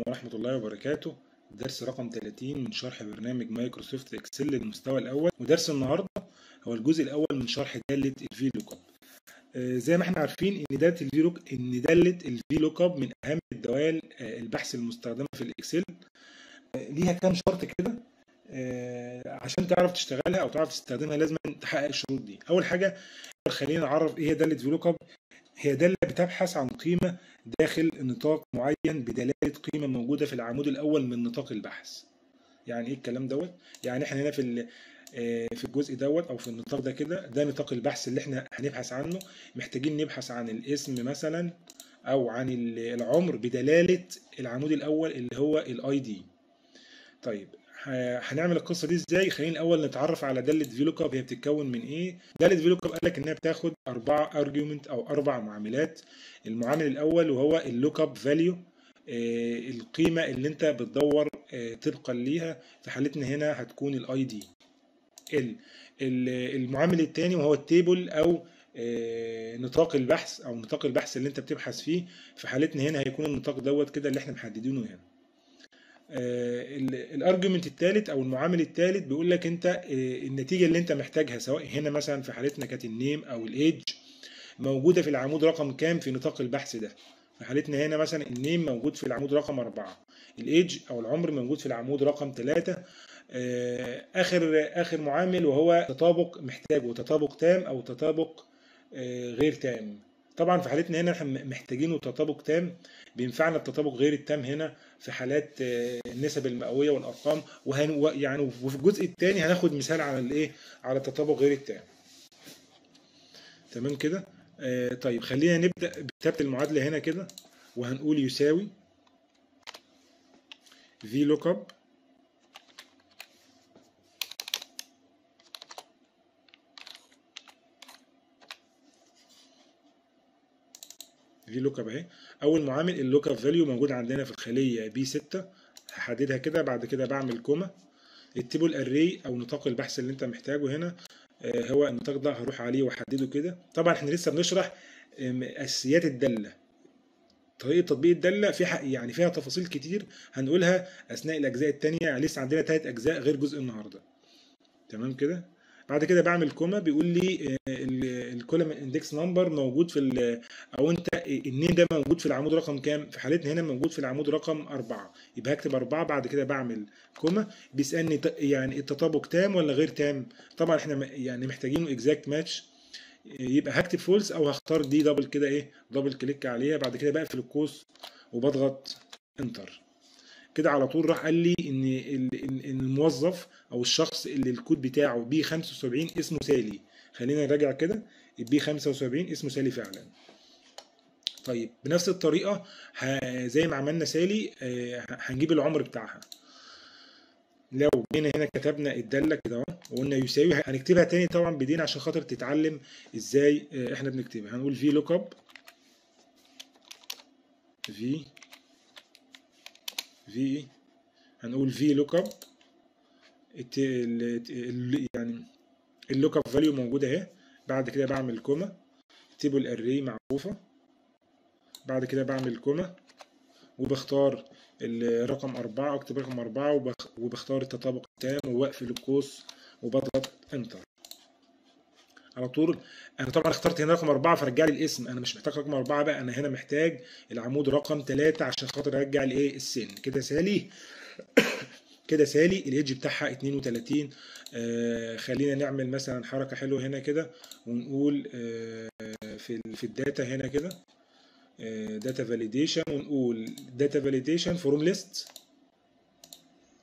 ورحمة الله وبركاته. درس رقم 30 من شرح برنامج مايكروسوفت اكسل للمستوى الأول، ودرس النهاردة هو الجزء الأول من شرح دالة الفي لوك اب. زي ما احنا عارفين ان دالة الفي لوك اب من أهم الدوال البحث المستخدمة في الاكسل. ليها كام شرط كده عشان تعرف تشتغلها أو تعرف تستخدمها، لازم تحقق الشروط دي. أول حاجة خلينا نعرف ايه هي دالة في لوك اب. هي دالة بتبحث عن قيمة داخل نطاق معين بدلالة قيمة موجودة في العمود الأول من نطاق البحث. يعني إيه الكلام دوت؟ يعني إحنا هنا في الجزء دوت أو في النطاق ده كده، ده نطاق البحث اللي إحنا هنبحث عنه. محتاجين نبحث عن الاسم مثلا أو عن العمر بدلالة العمود الأول اللي هو الأي دي. طيب هنعمل القصه دي ازاي؟ خلينا الاول نتعرف على داله في لوك اب. هي بتتكون من ايه؟ داله في لوك اب قال لك انها بتاخد 4 ارجيومنت او 4 معاملات. المعامل الاول وهو اللوك اب فاليو، القيمه اللي انت بتدور طبقا ليها. في حالتنا هنا هتكون الاي دي. المعامل الثاني وهو التيبل او نطاق البحث او نطاق البحث اللي انت بتبحث فيه. في حالتنا هنا هيكون النطاق دوت كده اللي احنا محددينه هنا. الارجيومنت الثالث او المعامل الثالث بيقول لك انت النتيجه اللي انت محتاجها، سواء هنا مثلا في حالتنا كانت النيم او الايدج، موجوده في العمود رقم كام في نطاق البحث ده. في حالتنا هنا مثلا النيم موجود في العمود رقم 4، الايدج او العمر موجود في العمود رقم 3. اخر معامل وهو تطابق، محتاجه تطابق تام او تطابق غير تام. طبعا في حالتنا هنا احنا محتاجينه تطابق تام، بينفعنا التطابق غير التام هنا في حالات النسب المئويه والارقام. يعني وفي الجزء الثاني هناخد مثال على الايه، على التطابق غير التام. تمام كده. طيب خلينا نبدا بكتابه المعادله هنا كده، وهنقول يساوي في لوك اب في لوك اب اهي. اول معامل اللوك اب فاليو موجود عندنا في الخليه بي 6، هحددها كده. بعد كده بعمل كوما. التيبل اري او نطاق البحث اللي انت محتاجه هنا هو النطاق ده، هروح عليه واحدده كده. طبعا احنا لسه بنشرح اساسيات الداله. طريقه تطبيق الداله يعني فيها تفاصيل كتير هنقولها اثناء الاجزاء الثانيه. لسه عندنا 3 اجزاء غير جزء النهارده. تمام كده. بعد كده بعمل كوما، بيقول لي الكولم اندكس نمبر موجود في او انت النيم ده موجود في العمود رقم كام. في حالتنا هنا موجود في العمود رقم 4، يبقى هكتب 4. بعد كده بعمل كوما. بيسالني يعني التطابق تام ولا غير تام. طبعا احنا يعني محتاجينه اكزاكت ماتش، يبقى هكتب فولس او هختار دي دبل كده ايه، دبل كليك عليها. بعد كده بقفل القوس وبضغط انتر. كده على طول راح قال لي ان الموظف او الشخص اللي الكود بتاعه بي 75 اسمه سالي. خلينا نراجع كده، البي 75 اسمه سالي فعلا. طيب بنفس الطريقه زي ما عملنا سالي هنجيب العمر بتاعها. لو جينا هنا كتبنا الداله كده اهو وقلنا يساوي، هنكتبها تاني طبعا بدين عشان خاطر تتعلم ازاي احنا بنكتبها. هنقول في لوك اب في هنقول في لوك اب يعني اللوك اب فاليو موجوده اهي. بعد كده بعمل كوما، تيبل اري معروفه. بعد كده بعمل كوما وبختار الرقم 4، اكتب رقم 4 وبختار التطابق التام وبقفل القوس وبضغط انتر. على طول انا طبعا اخترت هنا رقم 4 فرجع لي الاسم. انا مش محتاج رقم 4 بقى، انا هنا محتاج العمود رقم 3 عشان خاطر ارجع الايه، السن. كده سالي كده سالي الايدج بتاعها 32. خلينا نعمل مثلا حركه حلوه هنا كده ونقول في الداتا هنا كده داتا فاليديشن، ونقول داتا فاليديشن فروم ليست.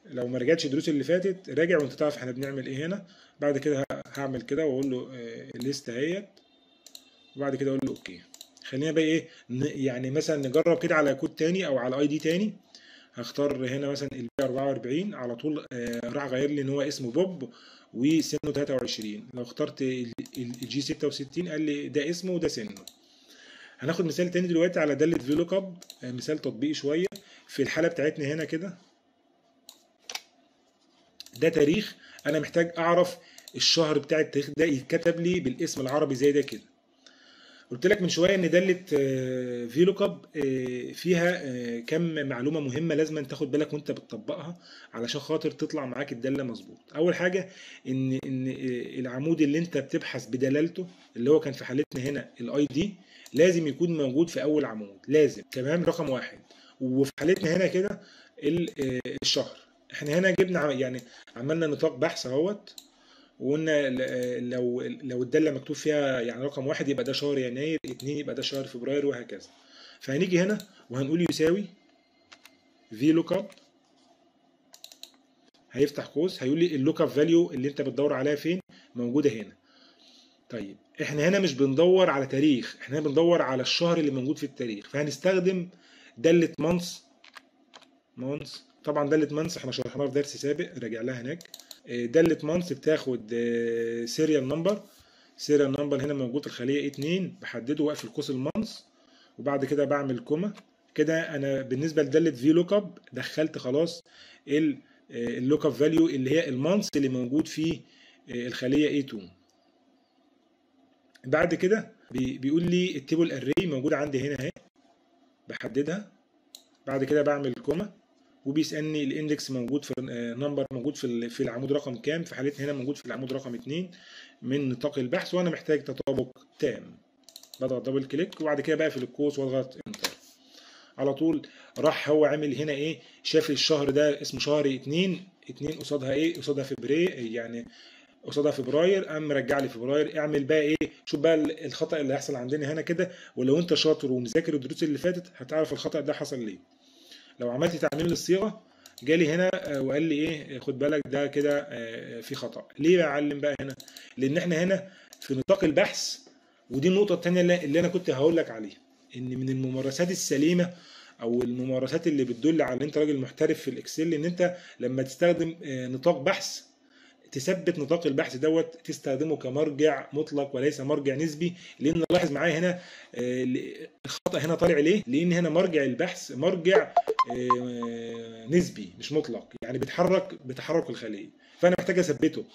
لو ما رجعتش الدروس اللي فاتت راجع وانت تعرف احنا بنعمل ايه هنا. بعد كده هعمل كده واقول له الليست اهيت، وبعد كده اقول له اوكي. خلينا بقى ايه، يعني مثلا نجرب كده على كود تاني او على اي دي تاني. هختار هنا مثلا البي 44 على طول. راح غير لي ان هو اسمه بوب وسنه 23. لو اخترت الجي 66 قال لي ده اسمه وده سنه. هناخد مثال تاني دلوقتي على دالة في لوك اب، مثال تطبيقي شويه. في الحاله بتاعتنا هنا كده ده تاريخ، انا محتاج اعرف الشهر بتاع التاريخ ده يتكتب لي بالاسم العربي زي ده كده. قلت لك من شويه ان داله في لوك اب فيها كم معلومه مهمه لازم تاخد بالك وانت بتطبقها علشان خاطر تطلع معاك الداله مظبوط. اول حاجه ان العمود اللي انت بتبحث بدلالته اللي هو كان في حالتنا هنا الاي دي لازم يكون موجود في اول عمود، لازم، تمام، رقم واحد. وفي حالتنا هنا كده الشهر، احنا هنا جبنا يعني عملنا نطاق بحث اهوت، وقلنا لو الداله مكتوب فيها يعني رقم واحد يبقى ده شهر يناير، اتنين يبقى ده شهر فبراير، وهكذا. فهنيجي هنا وهنقول يساوي في لوك اب، هيفتح قوس هيقول لي اللوك اب فاليو اللي انت بتدور عليها فين، موجوده هنا. طيب احنا هنا مش بندور على تاريخ، احنا هنا بندور على الشهر اللي موجود في التاريخ، فهنستخدم داله مانث. طبعا داله مانث احنا شرحناها في درس سابق، راجع لها هناك. داله مانث بتاخد سيريال نمبر، سيريال نمبر هنا موجود في الخليه A2، بحدده واقف القوس المانث، وبعد كده بعمل كوما. كده انا بالنسبه لداله في لوك اب دخلت خلاص اللوك اب فاليو اللي هي المانث اللي موجود في الخليه A2. بعد كده بيقول لي التيبل اري موجود عندي هنا اهي، بحددها، بعد كده بعمل كوما، وبيسالني الاندكس موجود في نمبر موجود في العمود رقم كام، في حالتنا هنا موجود في العمود رقم 2 من نطاق البحث، وانا محتاج تطابق تام. بضغط دبل كليك وبعد كده بقفل القوس واضغط انتر. على طول راح هو عامل هنا ايه، شاف الشهر ده اسمه شهر 2 قصادها ايه، قصادها فبراير، يعني قصادها فبراير، قام مرجع لي فبراير. اعمل بقى ايه، شوف بقى الخطأ اللي هيحصل عندنا هنا كده، ولو انت شاطر ومذاكر الدروس اللي فاتت هتعرف الخطأ ده حصل ليه. لو عملت تعميم للصيغه جالي هنا وقال لي ايه، خد بالك ده كده في خطأ. ليه بعلم بقى هنا؟ لان احنا هنا في نطاق البحث، ودي النقطه الثانيه اللي انا كنت هقول لك عليها، ان من الممارسات السليمه او الممارسات اللي بتدل على ان انت راجل محترف في الاكسل، ان انت لما تستخدم نطاق بحث تثبت نطاق البحث دوت تستخدمه كمرجع مطلق وليس مرجع نسبي. لان لاحظ معايا هنا الخطأ هنا طالع ليه؟ لان هنا مرجع البحث مرجع نسبي مش مطلق، يعني بيتحرك بتحرك الخليه، فانا محتاج اثبته.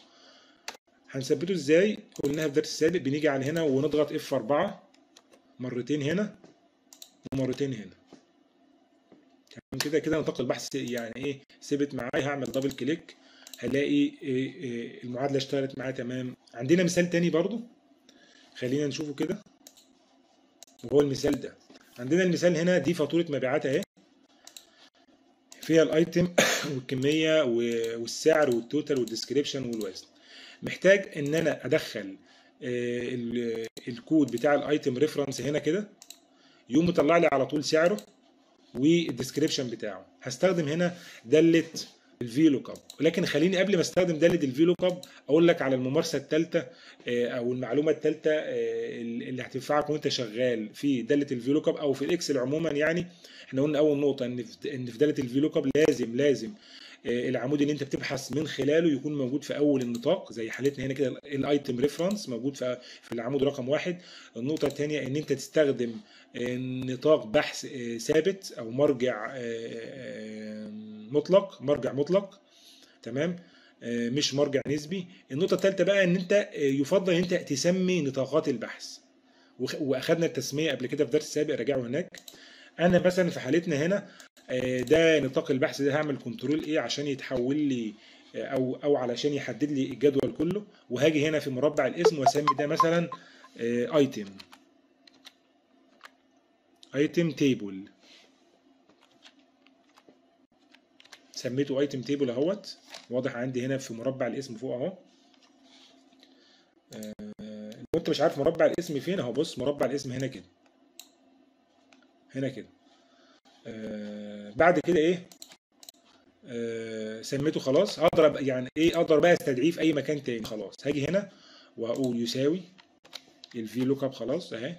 هنثبته ازاي؟ قلناها في درس السابق، بنيجي على هنا ونضغط F4 مرتين هنا ومرتين هنا، تمام كده. كده نطاق البحث يعني ايه ثبت معايا. هعمل دبل كليك هلاقي المعادله اشتغلت معايا تمام. عندنا مثال تاني برضو خلينا نشوفه كده، وهو المثال ده. عندنا المثال هنا دي فاتوره مبيعات اهي، فيها الايتم والكميه والسعر والتوتال والديسكريبشن والوزن. محتاج ان انا ادخل الكود بتاع الايتم ريفرنس هنا كده، يقوم مطلع لي على طول سعره والديسكريبشن بتاعه. هستخدم هنا داله الفي لوك اب، ولكن خليني قبل ما استخدم داله الفي لوك اب اقول لك على الممارسه الثالثه او المعلومه الثالثه اللي هتنفعك وانت شغال في داله الفي لوك اب او في الاكسل عموما. يعني احنا قلنا اول نقطه ان في داله الفي لوك اب لازم العمود اللي انت بتبحث من خلاله يكون موجود في اول النطاق، زي حالتنا هنا كده الايتم ريفرنس موجود في العمود رقم 1. النقطه الثانيه ان انت تستخدم نطاق بحث ثابت او مرجع مطلق، تمام، مش مرجع نسبي. النقطه الثالثه بقى ان انت يفضل ان انت تسمي نطاقات البحث، واخدنا التسميه قبل كده في درس سابق، راجعه هناك. انا مثلا في حالتنا هنا ده نطاق البحث ده هعمل كنترول ايه عشان يتحول لي او علشان يحدد لي الجدول كله، وهاجي هنا في مربع الاسم واسمي ده مثلا ايتم تيبل. سميته ايتم تيبل اهوت، واضح عندي هنا في مربع الاسم فوق اهو. لو انت مش عارف مربع الاسم فين اهو، بص مربع الاسم هنا كده، هنا كده. بعد كده ايه، سميته خلاص. اقدر يعني ايه، اقدر بقى استدعيه في اي مكان تاني. خلاص هاجي هنا وهقول يساوي الفي لوك اب، خلاص اهي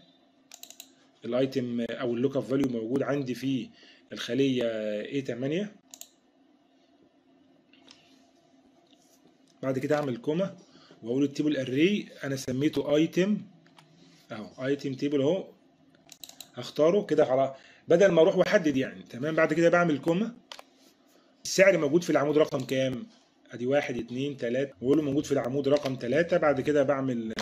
الايتم او اللوك اب فاليو موجود عندي في الخليه A8. بعد كده اعمل كوما واقول التيبل اري انا سميته ايتم اهو، ايتم تيبل اهو، هختاره كده خلاص بدل ما اروح واحدد يعني، تمام. بعد كده بعمل كوما، السعر موجود في العمود رقم كام؟ ادي 1 2 3، واقول له موجود في العمود رقم 3. بعد كده بعمل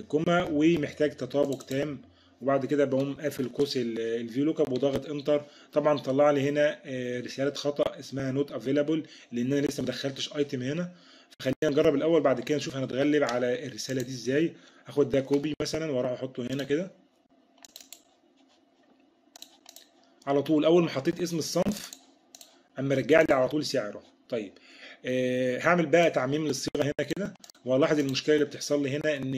كوما ومحتاج تطابق تام وبعد كده بقوم قافل قوس الفي لوك اب وضاغط انتر. طبعا طلع لي هنا رساله خطا اسمها نوت افيلابل، لان انا لسه ما دخلتش ايتم هنا. فخلينا نجرب الاول، بعد كده نشوف هنتغلب على الرساله دي ازاي. هاخد ده كوبي مثلا واروح احطه هنا كده على طول. اول ما حطيت اسم الصنف اما رجع لي على طول سعره. طيب هعمل بقى تعميم للصيغه هنا كده، والاحظ المشكله اللي بتحصل لي هنا ان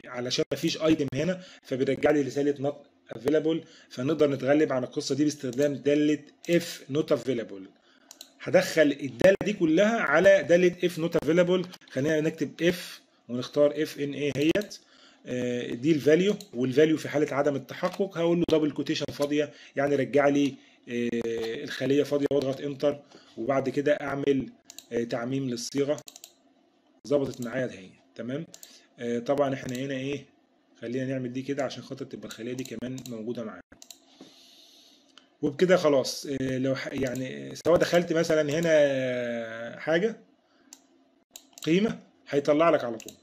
علشان ما فيش ايتم هنا فبيرجع لي رساله نوت افيلابل. فنقدر نتغلب عن القصه دي باستخدام داله اف نوت افيلابل. هدخل الداله دي كلها على داله اف نوت افيلابل. خلينا نكتب اف ونختار اف ان ايه هيت دي الفاليو، والفاليو في حاله عدم التحقق هقول له دبل كوتيشن فاضيه، يعني رجع لي الخليه فاضيه، واضغط انتر. وبعد كده اعمل تعميم للصيغه. ظبطت معايا اهي تمام. طبعا احنا هنا ايه، خلينا نعمل دي كده عشان خاطر تبقى الخليه دي كمان موجوده معانا. وبكده خلاص لو يعني سواء دخلت مثلا هنا حاجه قيمه هيطلع لك على طول.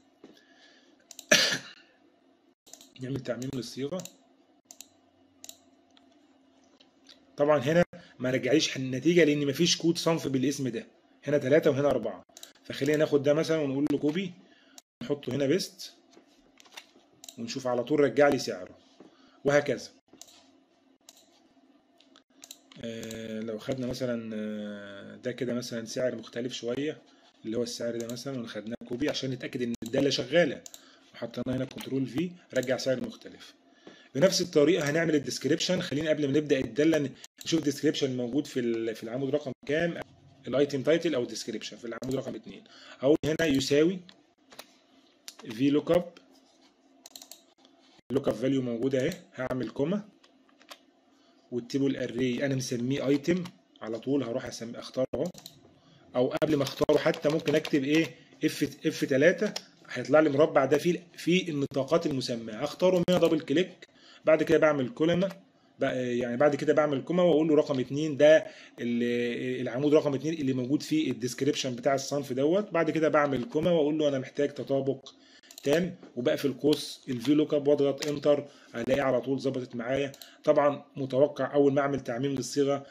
نعمل تعميم للصيغه. طبعا هنا ما رجعليش النتيجه لان مفيش كود صنف بالاسم ده، هنا 3 وهنا 4. فخلينا ناخد ده مثلا ونقول له كوبي، نحطه هنا بيست، ونشوف على طول رجع لي سعره، وهكذا. لو خدنا مثلا ده كده مثلا سعر مختلف شويه، اللي هو السعر ده مثلا، وخدناه كوبي عشان نتاكد ان الداله شغاله، وحطينا هنا كنترول في رجع سعر مختلف. بنفس الطريقه هنعمل الديسكريبشن. خلينا قبل ما نبدا الداله نشوف الديسكريبشن موجود في العمود رقم كام، الايتم تايتل او الديسكريبشن في العمود رقم 2. اقول هنا يساوي في لوك اب، اللوك اب فاليو موجوده اهي، هعمل كوما، والتيبل اري انا مسميه ايتم على طول، هروح اختاره اهو، او قبل ما اختاره حتى ممكن اكتب ايه اف 3 هيطلع لي مربع ده في النطاقات المسماه، هختاره هنا دبل كليك. بعد كده بعمل كولما يعني بعد كده بعمل كوما واقول له رقم 2 ده العمود رقم 2 اللي موجود فيه الديسكريبشن بتاع الصنف دوت. بعد كده بعمل كوما واقول له انا محتاج تطابق تام، وبقفل قوس الفي لوك اب واضغط انتر، هلاقي على طول ظبطت معايا. طبعا متوقع اول ما اعمل تعميم للصيغه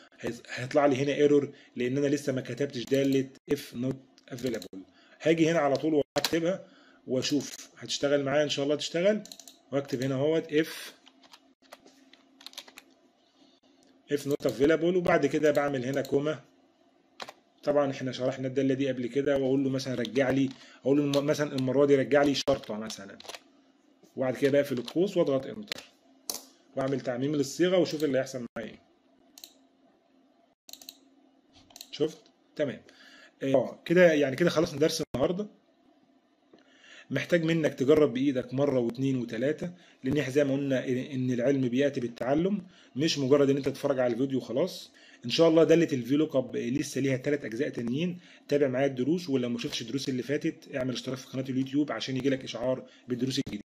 هيطلع لي هنا ايرور لان انا لسه ما كتبتش داله اف نوت افيلابل. هاجي هنا على طول واكتبها واشوف هتشتغل معايا ان شاء الله تشتغل. واكتب هنا اهوت اف نوت افيلابل، وبعد كده بعمل هنا كوما. طبعا احنا شرحنا الداله دي قبل كده، واقول له مثلا رجع لي، اقول له مثلا المره دي رجع لي شرطه مثلا، وبعد كده بقفل القوس واضغط انتر واعمل تعميم للصيغه وشوف اللي هيحصل معايا ايه. شفت تمام. كده يعني كده خلصنا درس النهارده. محتاج منك تجرب بايدك مره واثنين وثلاثه، لان احنا زي ما قلنا ان العلم بياتي بالتعلم، مش مجرد ان انت تتفرج على الفيديو وخلاص. ان شاء الله داله الفي لوك اب لسه ليها 3 اجزاء تانيين. تابع معايا الدروس، ولو ما شفتش الدروس اللي فاتت اعمل اشتراك في قناه اليوتيوب عشان يجيلك اشعار بالدروس الجديده.